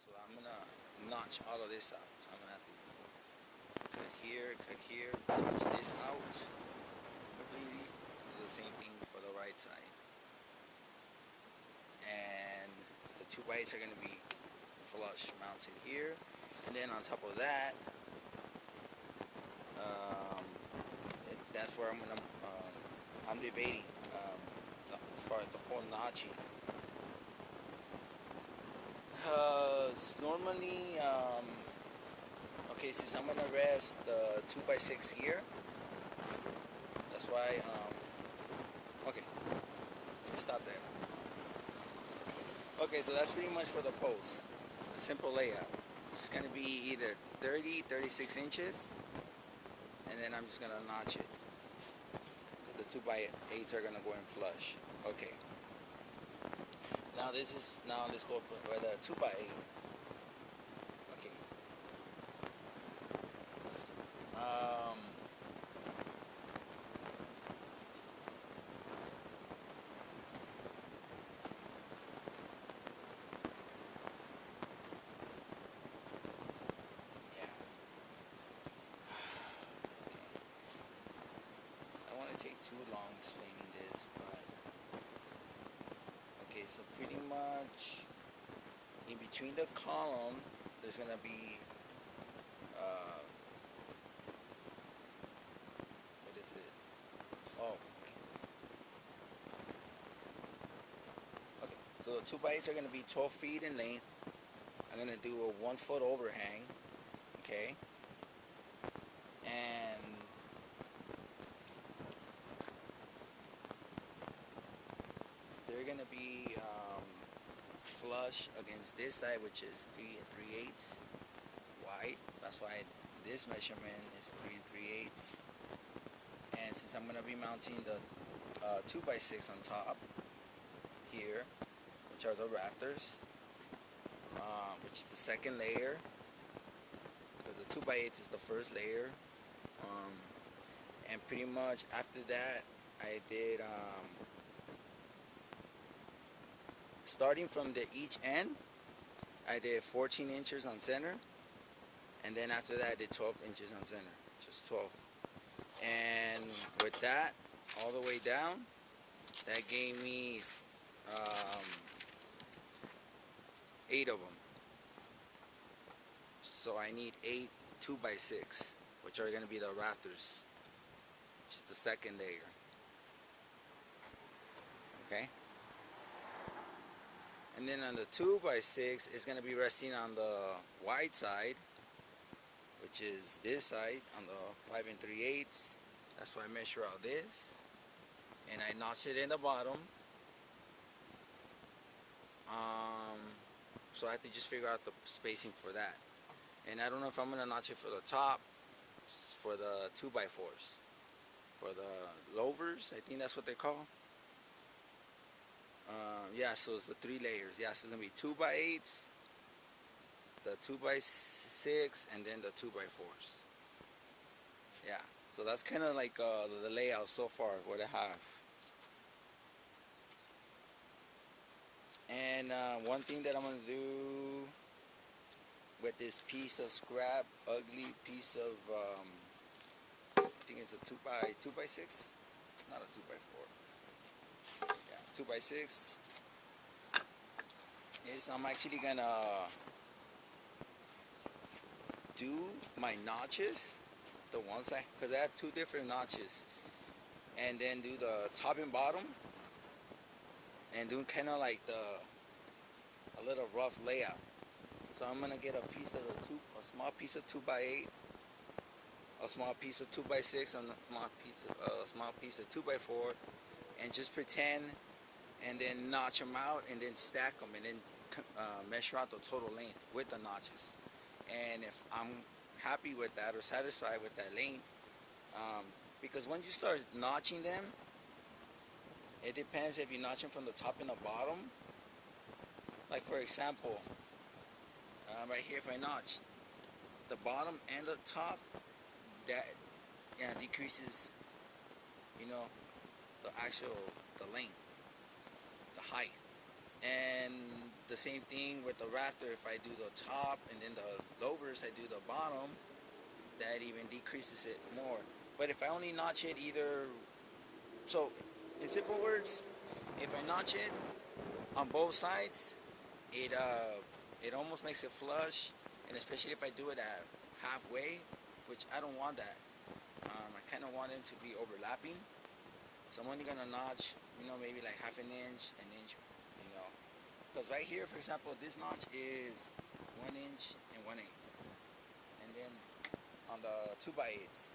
So I'm gonna notch all of this out. So I'm gonna have to cut here, notch this out completely. Do the same thing for the right side. And the 2x8s are gonna be flush mounted here. And then on top of that, um, that's where I'm debating as far as the whole notching. Because normally, okay, since I'm gonna rest the 2x6 here, that's why, okay, let's stop there. Okay, so that's pretty much for the post. A simple layout. It's gonna be either 30, 36 inches, and then I'm just gonna notch it. The 2x8s are gonna go in flush. Okay. Now let's go with the 2x8. Okay. Um, yeah. I don't want to take too long explaining this, but okay. So pretty much in between the column, there's gonna be uh, what is it? Oh, okay. So the 2x8s are gonna be 12 feet in length. I'm gonna do a 1 foot overhang. Okay. And they're gonna be flush against this side, which is 3 3/8 wide. That's why this measurement is 3 3/8. And since I'm gonna be mounting the 2x6 on top here, which are the rafters, which is the second layer, because the 2x8 is the first layer. Um, and pretty much after that, I did starting from the each end, I did 14 inches on center, and then after that I did 12 inches on center, just 12. And with that, all the way down, that gave me um, 8 of them. So I need 8 2x6, which are going to be the rafters, which is the second layer. Okay? And then on the 2x6, it's going to be resting on the wide side, which is this side on the 5 3/8. That's why I measure out this. And I notch it in the bottom. Um, so I have to just figure out the spacing for that. And I don't know if I'm going to notch it for the top, for the 2x4s. For the louvers, I think that's what they call. Yeah, so it's the 3 layers. Yeah, so it's going to be 2x8s, the 2x6, and then the 2x4s. Yeah, so that's kind of like the layout so far, what I have. And one thing that I'm going to do with this piece of scrap, ugly piece of, I think it's a 2x6. not a 2x4. Yeah, 2x6 is I'm actually gonna do my notches, the ones because I have two different notches, and then do the top and bottom, and do kind of like a little rough layout. So I'm gonna get a piece of a small piece of 2x8, a small piece of 2x6, and a small piece of 2x4, and just pretend, and then notch them out, and then stack them, and then measure out the total length with the notches. And if I'm happy with that or satisfied with that length, because when you start notching them, it depends if you notch them from the top and the bottom. Like for example, right here, if I notch the bottom and the top, that decreases, you know, the length, the height. And the same thing with the rafter. If I do the top and then the louvers, I do the bottom, that even decreases it more. But if I only notch it so in simple words, if I notch it on both sides, it almost makes it flush, and especially if I do it at halfway, which I don't want that. I kind of want them to be overlapping, so I'm only gonna notch, maybe like half an inch, because right here, for example, this notch is 1 inch and 1/8, and then on the 2x8s,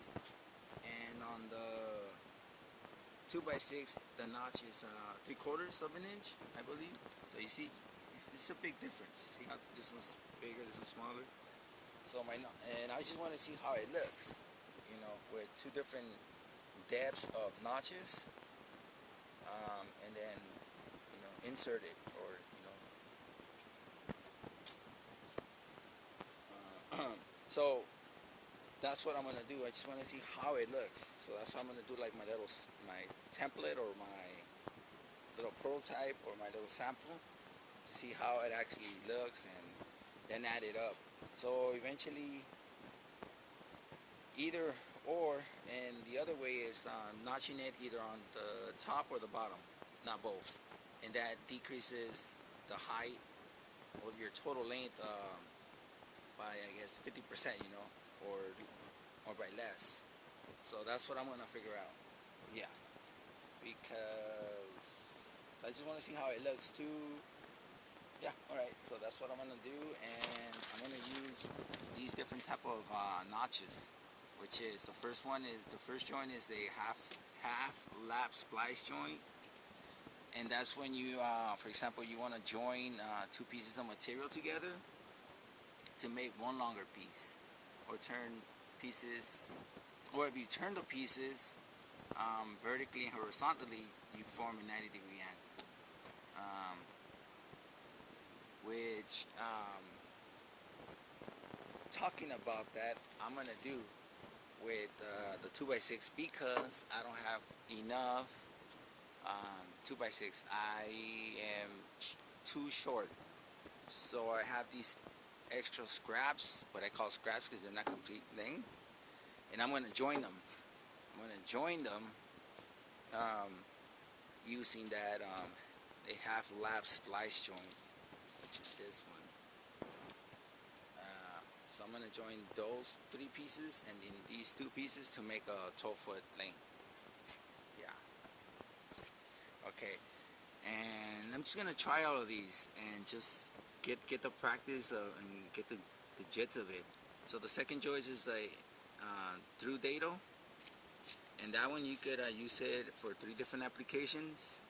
and on the 2x6, the notch is 3/4 of an inch, I believe. So you see, it's a big difference. You see how this one's bigger, this one's smaller. So and I just want to see how it looks, with two different depths of notches, and then insert it, or so that's what I'm gonna do. I just want to see how it looks. So that's what I'm gonna do, like my template, or my little prototype, or my little sample, to see how it actually looks, and then add it up. So eventually, either or, and the other way is notching it either on the top or the bottom, not both, and that decreases the height or your total length by, I guess, 50%, or by less. So that's what I'm gonna figure out. Yeah, because I just want to see how it looks too. Yeah, alright, so that's what I'm going to do, and I'm going to use these different type of notches, which is, the first joint is a half lap splice joint, and that's when you, for example, you want to join two pieces of material together to make one longer piece, or if you turn the pieces vertically and horizontally, you form a 90-degree angle. Which, talking about that, I'm going to do with the 2x6, because I don't have enough 2x6. I am too short. So I have these extra scraps, what I call scraps because they're not complete lengths, and I'm going to join them. Using that a half lap splice joint, which is this one. So I'm going to join those three pieces and then these two pieces to make a 12-foot length. Yeah. Okay. And I'm just going to try all of these and just get the practice and get the jets of it. So the second choice is the through dado. And that one you could use it for 3 different applications.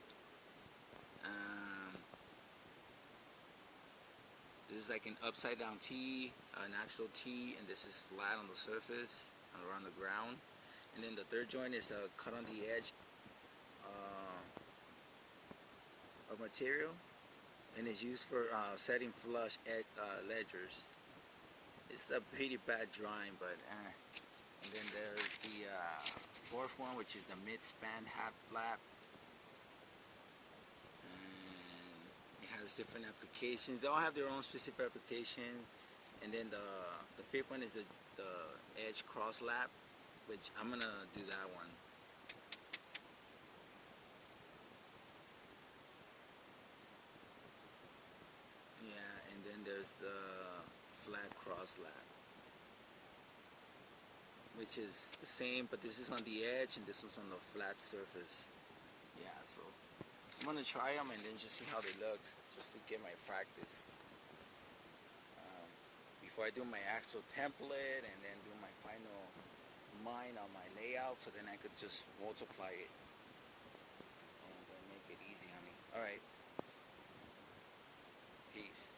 This is like an upside down T, an actual T, and this is flat on the surface and around the ground. And then the third joint is cut on the edge of material, and is used for setting flush ledgers. It's a pretty bad drawing, but and then there's the fourth one, which is the mid-span half lap. It has different applications. They all have their own specific application. And then the fifth one is the edge cross lap, which I'm gonna do that one. cross lap, which is the same, but this is on the edge and this was on the flat surface. Yeah, so I'm gonna try them and then just see how they look, just to get my practice before I do my actual template and then do my final mine on my layout, so then I could just multiply it and then make it easy on me. Alright, peace.